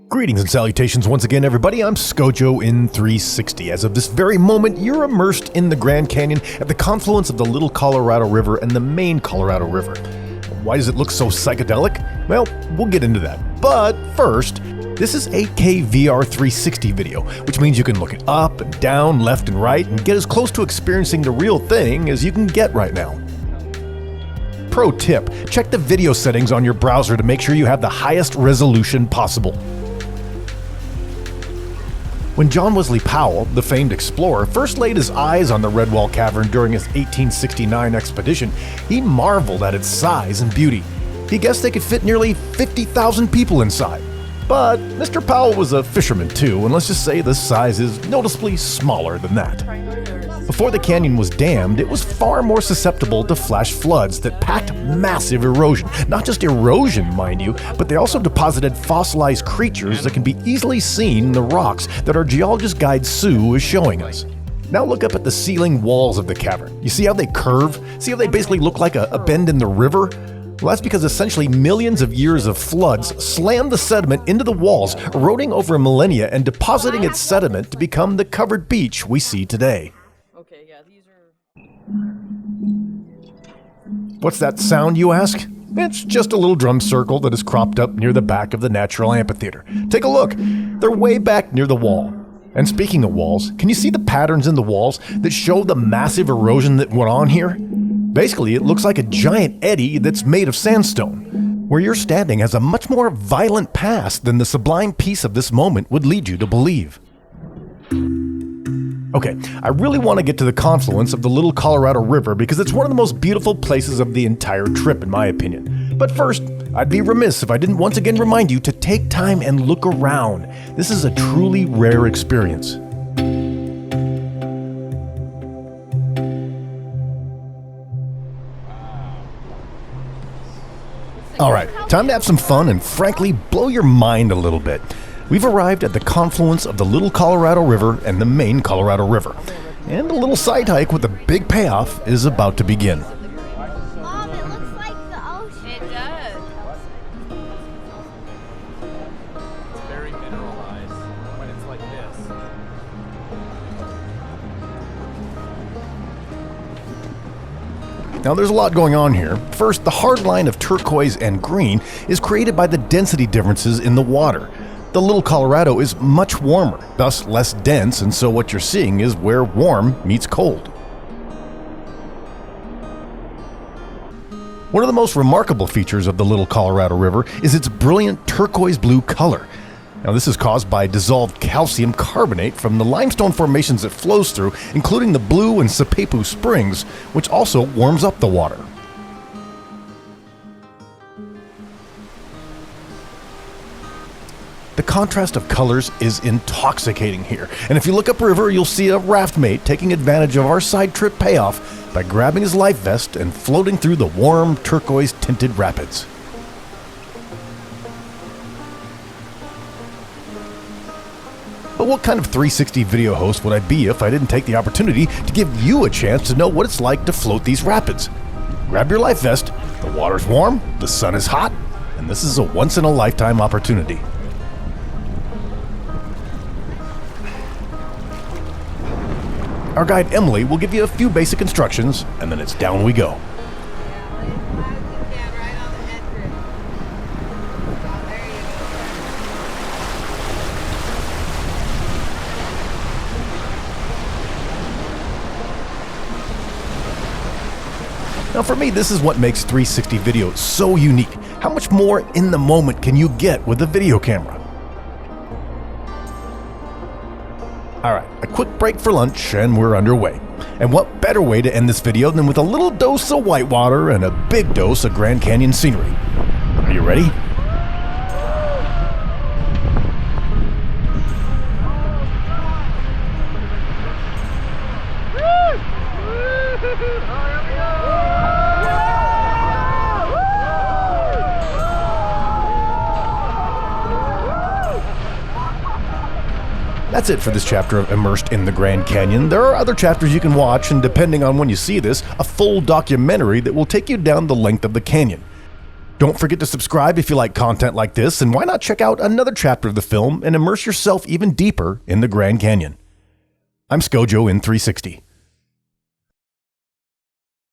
Greetings and salutations once again, everybody. I'm Scojo in 360. As of this very moment, you're immersed in the Grand Canyon at the confluence of the Little Colorado River and the main Colorado River. Why does it look so psychedelic? Well, we'll get into that. But first, this is 8K VR360 video, which means you can look it up and down, left and right, and get as close to experiencing the real thing as you can get right now. Pro tip, check the video settings on your browser to make sure you have the highest resolution possible. When John Wesley Powell, the famed explorer, first laid his eyes on the Redwall Cavern during his 1869 expedition, he marveled at its size and beauty. He guessed they could fit nearly 50,000 people inside. But Mr. Powell was a fisherman too, and let's just say the size is noticeably smaller than that. Before the canyon was dammed, it was far more susceptible to flash floods that packed massive erosion. Not just erosion, mind you, but they also deposited fossilized creatures that can be easily seen in the rocks that our geologist guide Sue is showing us. Now look up at the ceiling walls of the cavern. You see how they curve? See how they basically look like a bend in the river? Well, that's because essentially millions of years of floods slammed the sediment into the walls, eroding over millennia and depositing its sediment to become the covered beach we see today. Okay, yeah, these are... What's that sound, you ask? It's just a little drum circle that is cropped up near the back of the natural amphitheater. Take a look. They're way back near the wall. And speaking of walls, can you see the patterns in the walls that show the massive erosion that went on here? Basically, it looks like a giant eddy that's made of sandstone. Where you're standing has a much more violent past than the sublime peace of this moment would lead you to believe. Okay, I really want to get to the confluence of the Little Colorado River because it's one of the most beautiful places of the entire trip, in my opinion. But first, I'd be remiss if I didn't once again remind you to take time and look around. This is a truly rare experience. Alright, time to have some fun and frankly blow your mind a little bit. We've arrived at the confluence of the Little Colorado River and the main Colorado River. And a little side hike with a big payoff is about to begin. Mom, it looks like the ocean. It does. It's very mineralized when it's like this. Now there's a lot going on here. First, the hard line of turquoise and green is created by the density differences in the water. The Little Colorado is much warmer, thus less dense, and so what you're seeing is where warm meets cold. One of the most remarkable features of the Little Colorado River is its brilliant turquoise blue color. Now this is caused by dissolved calcium carbonate from the limestone formations it flows through, including the Blue and Sipapu springs, which also warms up the water. The contrast of colors is intoxicating here, and if you look upriver, you'll see a raft mate taking advantage of our side trip payoff by grabbing his life vest and floating through the warm turquoise-tinted rapids. But what kind of 360 video host would I be if I didn't take the opportunity to give you a chance to know what it's like to float these rapids? Grab your life vest, the water's warm, the sun is hot, and this is a once-in-a-lifetime opportunity. Our guide Emily will give you a few basic instructions, and then it's down we go. Now for me, this is what makes 360 video so unique. How much more in the moment can you get with a video camera? Alright, a quick break for lunch and we're underway. And what better way to end this video than with a little dose of whitewater and a big dose of Grand Canyon scenery. Are you ready? That's it for this chapter of Immersed in the Grand Canyon. There are other chapters you can watch, and depending on when you see this, a full documentary that will take you down the length of the canyon. Don't forget to subscribe if you like content like this, and why not check out another chapter of the film and immerse yourself even deeper in the Grand Canyon. I'm Scojo in 360.